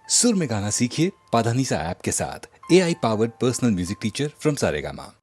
सुर में गाना सीखिए पाधानीसा ऐप के साथ। AI powered personal music teacher from Saregama.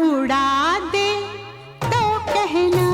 उड़ा दे तो कहना।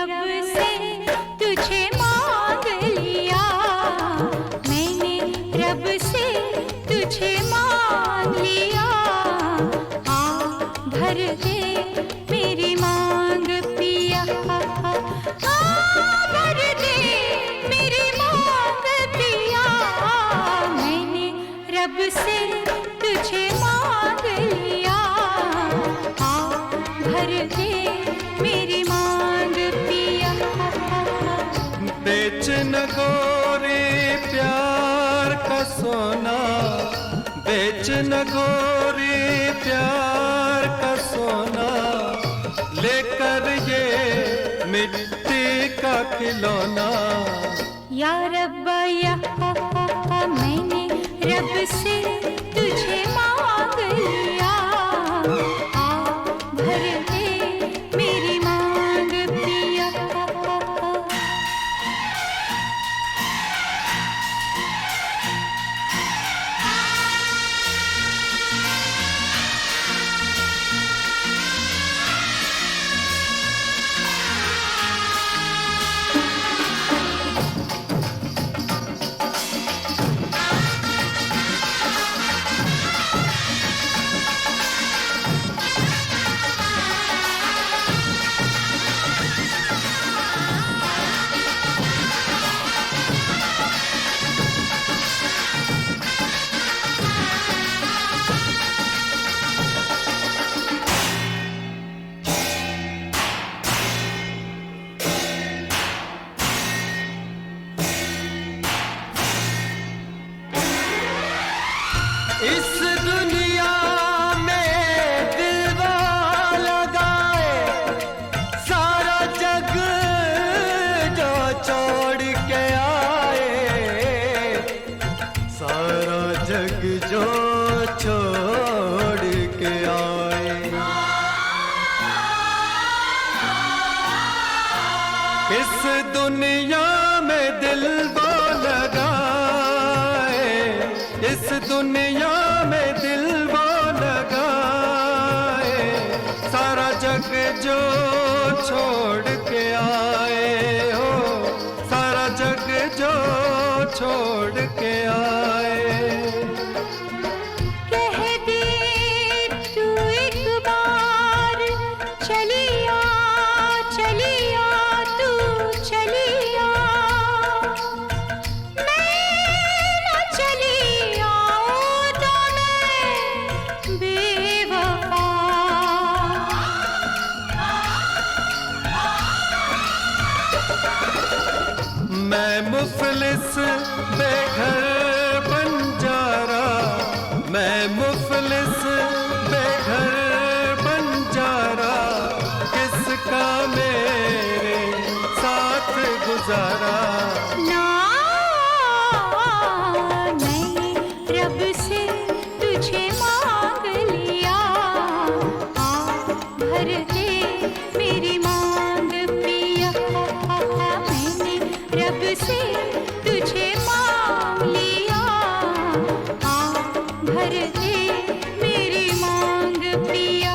रब से तुझे मांग लिया, मैंने रब से तुझे मांग लिया। आ भर दे मेरी मांग पिया, आ भर दे मेरी मांग पिया, मैंने रब से तुझे मांग लिया। आ भर दे मेरी मांग पिया। बेच न गोरे प्यार का सोना, बेच न गोरे प्यार का सोना, लेकर ये मिट्टी का खिलौना। या रब्बा या मैंने रब से तुझे मांग लिया। आ भर दे मेरी मांग पिया। इस दुनिया में दिल लगाए, सारा जग जो छोड़ के आए, सारा जग जो छोड़ के आए। इस दुनिया में दिल लगाए, इस दुनिया में दिल वो लगाए, सारा जग जो छोड़ के आए हो, सारा जग जो छोड़ के आए। कह दे तू एक बार चलिया, चलिया तू चलिया, मैं न चलिया तो मैं बेवफा। मैं मुफलिस बेघर बंजारा, मैं मुफलिस बेघर बंजारा, किसका मेरे साथ गुजारा। ना मैंने रब से तुझे मांग लिया। आ भर दे मेरी मांग पिया, मैंने रब से तुझे मांग लिया। आ भर दे मेरी मांग पिया।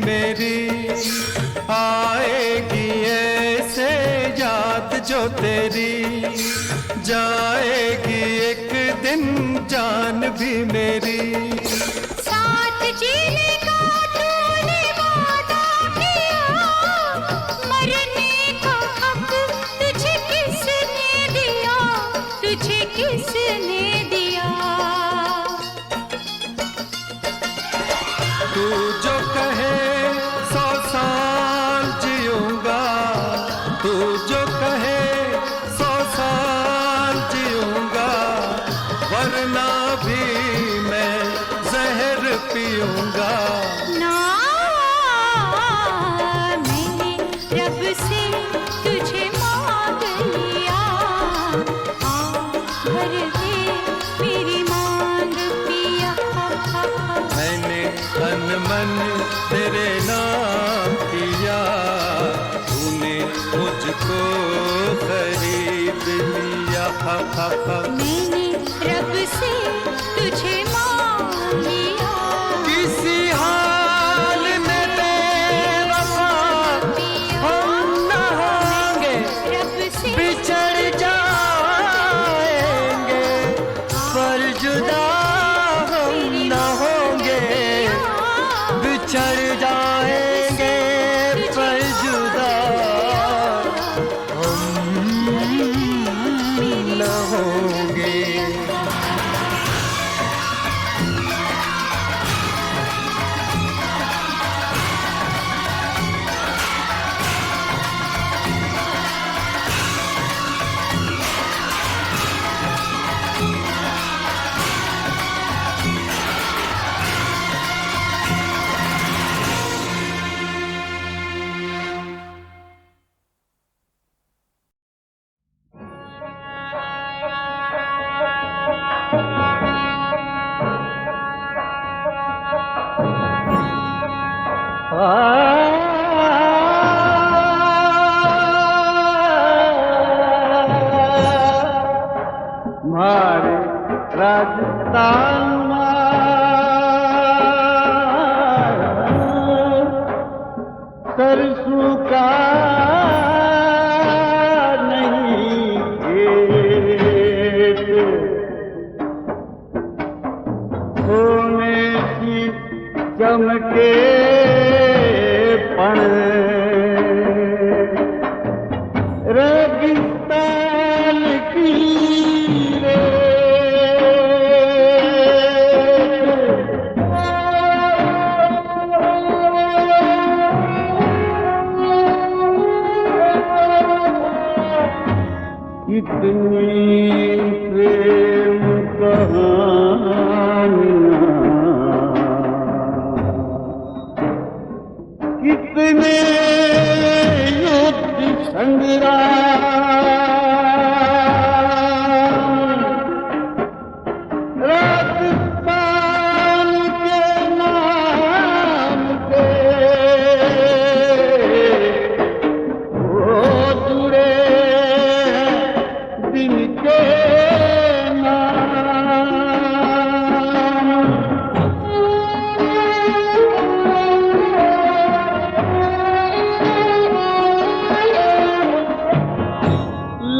मेरी आएगी ऐसे याद जो तेरी, जाएगी एक दिन जान भी मेरी। साथ जीने का तूने वादा किया, मरने का हक तुझे किसने दिया, तुझे किसने दिया। तू जो कहे 100 साल जीऊंगा, तू जो कहे 100 साल जीऊंगा, वरना भी मैं जहर पीऊंगा। ना मैंने रब से तुझे मांग लिया, आ भर दे मेरी मांग पिया। मैंने तन मन तेरे नाम किया, तूने मुझको खरीद लिया। मैंने रब से तुझे मांग लिया, किसी हाल में बेवफा हम न होंगे, रब से बिछड़ जाएंगे, पर जुदा हम न होंगे, बिछड़ जाएंगे, पर जुदा हम न होंगे। हमारे राजस्थान सरसों का नहीं खेत, सोने की चमके पण रेगिस्तान की इतनी प्रेम कहानियां, कितने युद्ध संग्राम, राजस्थान के नाम से वो जुड़े दिन के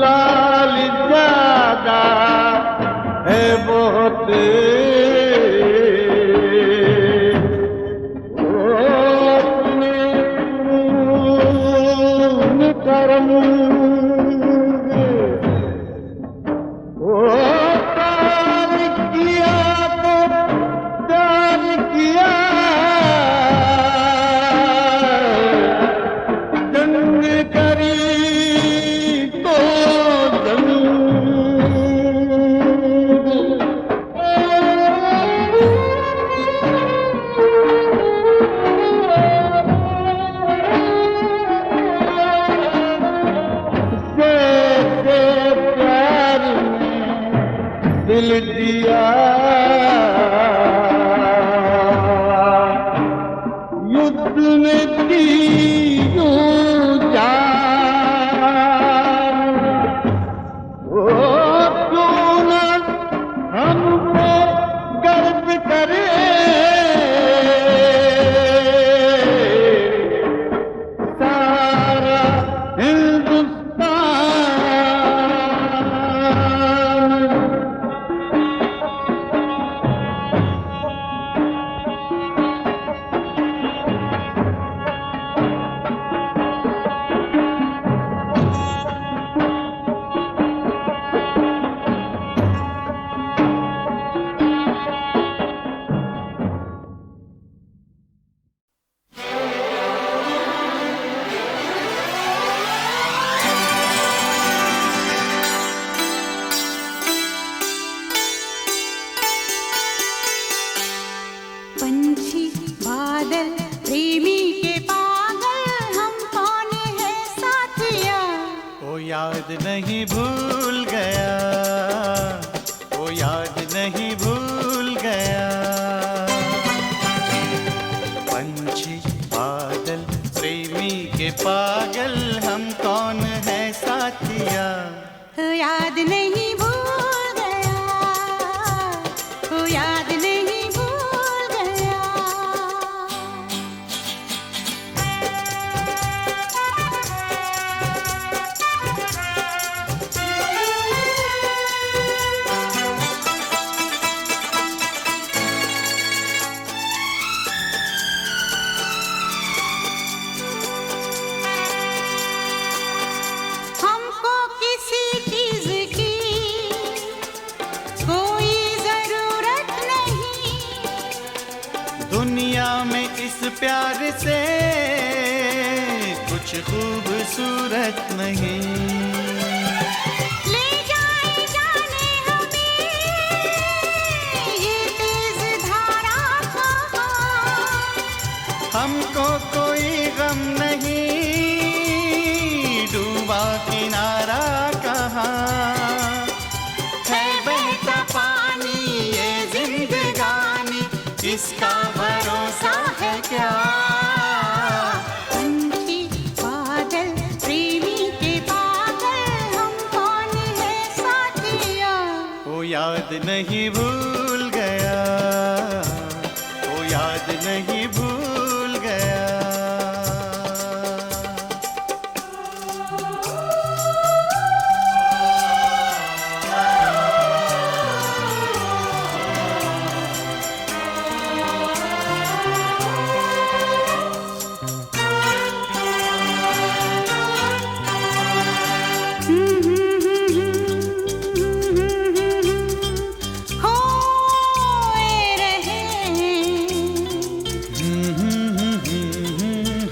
लाल ज्यादा है बहुत, अपने खून करम प्यार किया तो प्यार किया, जंग करी तो जंग, जैसे प्यार में दिल दिया, युद्ध में दी जान, वो क्यों न हमको गर्व करे, याद नहीं भूल गया, वो याद नहीं भूल गया। पंछी बादल प्रेमी के पागल, हम कौन है साथिया। याद नहीं भूल गया, वो याद नहीं भूल गया। हमको किसी चीज की कोई जरूरत नहीं, दुनिया में इस प्यार से कुछ खूबसूरत नहीं। ले जाए जाने हमें ये तेज धारा कहाँ। हमको कोई गम नहीं, डूबा किनारा कहाँ। है बहता पानी ये जिंदगानी, इसका भरोसा है क्या। पंछी बादल प्रेमी के पागल, हम कौन है साथिया। वो याद नहीं भूल गया, वो याद नहीं भूल गया। होए रहे,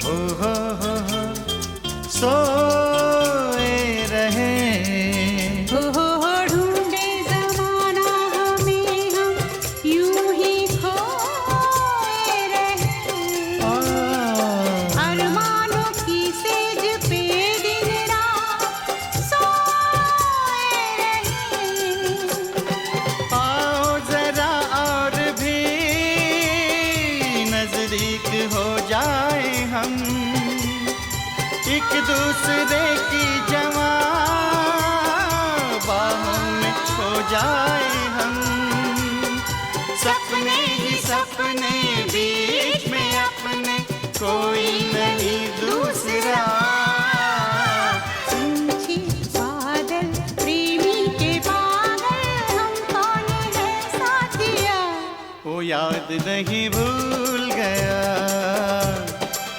हो सोए रहे। हो ढूंढे जमाना हमें, हम यूं ही खोए रहे। अरमानों की सेज पे दिन रात सोए रहे। आओ जरा और भी नजदीक हो जाए हम, एक दूसरे की जवां बाहों में खो जाए हम। सपने ही सपने बीच में अपने, कोई नहीं दूसरा। पंछी बादल प्रेमी के पागल, हम कौन है साथिया। वो याद नहीं भूल गया,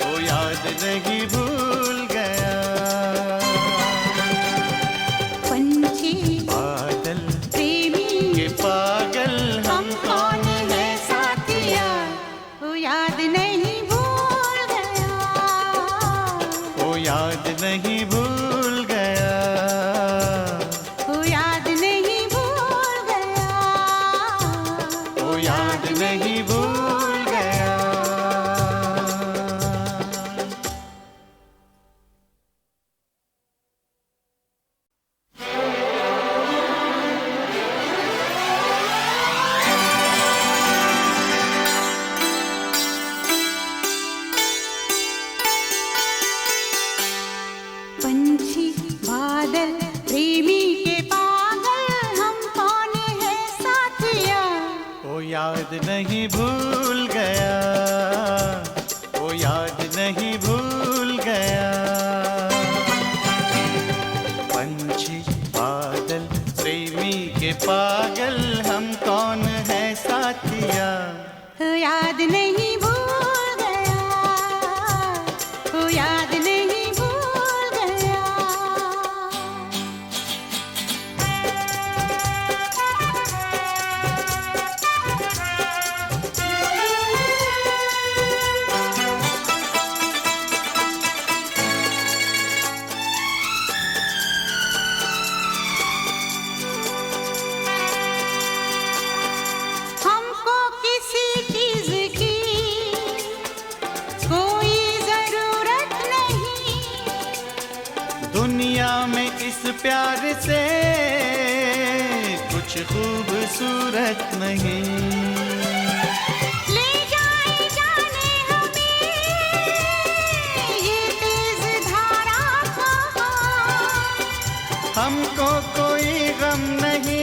वो याद नहीं भूल गया। पंछी बादल प्रेमी के पागल, हम कौन है साथिया। वो याद नहीं भूल गया, वो याद नहीं भूल गया। वो याद नहीं भूल गया, वो याद नहीं भूल गया। पंछी बादल प्रेमी के पागल, हम कौन है साथिया। वो याद नहीं भूल गया, वो याद नहीं भूल गया। पंछी बादल प्रेमी के पागल, हम कौन है साथिया। वो याद नहीं भूल गया, वो याद नहीं भूल गया। दुनिया में इस प्यार से कुछ खूबसूरत नहीं। ले जाए जाने हमें ये तेज धारा कहाँ, हमको कोई गम नहीं,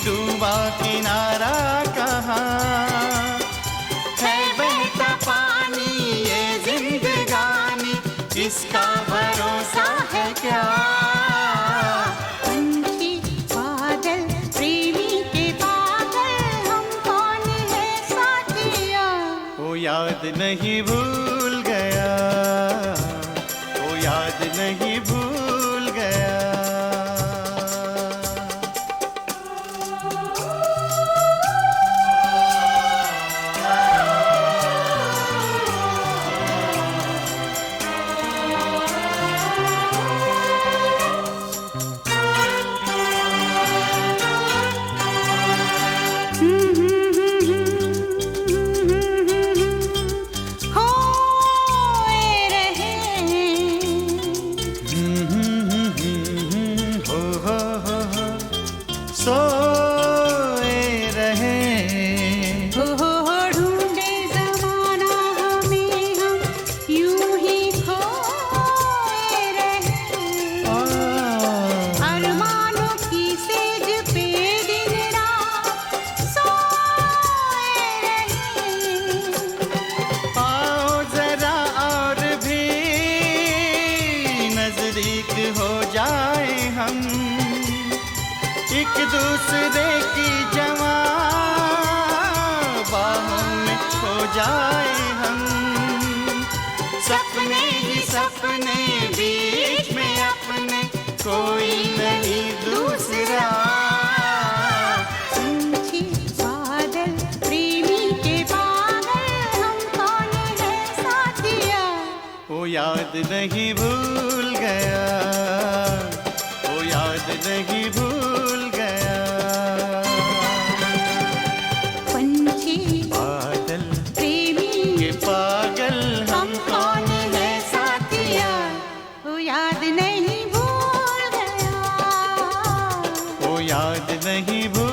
डूबा किनारा कहाँ। है बहता पानी ये जिंदगानी, इसका भरोसा है क्या। पंछी बादल प्रेमी के पागल, हम कौन है साथिया। वो याद नहीं भूल गया, वो याद नहीं भूल गया। खोए रहे सोए रहे। हो ढूंढे जमाना हमें, हम यूं ही खोए रहे। अरमानों की सेज पे दिन रात सोए रहे। आओ जरा और भी नजदीक हो जाए हम, एक दूसरे की जवां बाहों में खो जाए हम। सपने ही सपने बीच में अपने, कोई नहीं दूसरा। पंछी बादल प्रेमी के पागल, हम कौन है साथिया। वो याद नहीं भूल गया, वो याद नहीं भूल गया। पंछी बादल प्रेमी के पागल हम कौन है साथिया। वो याद नहीं भूल गया। वो याद नहीं भूल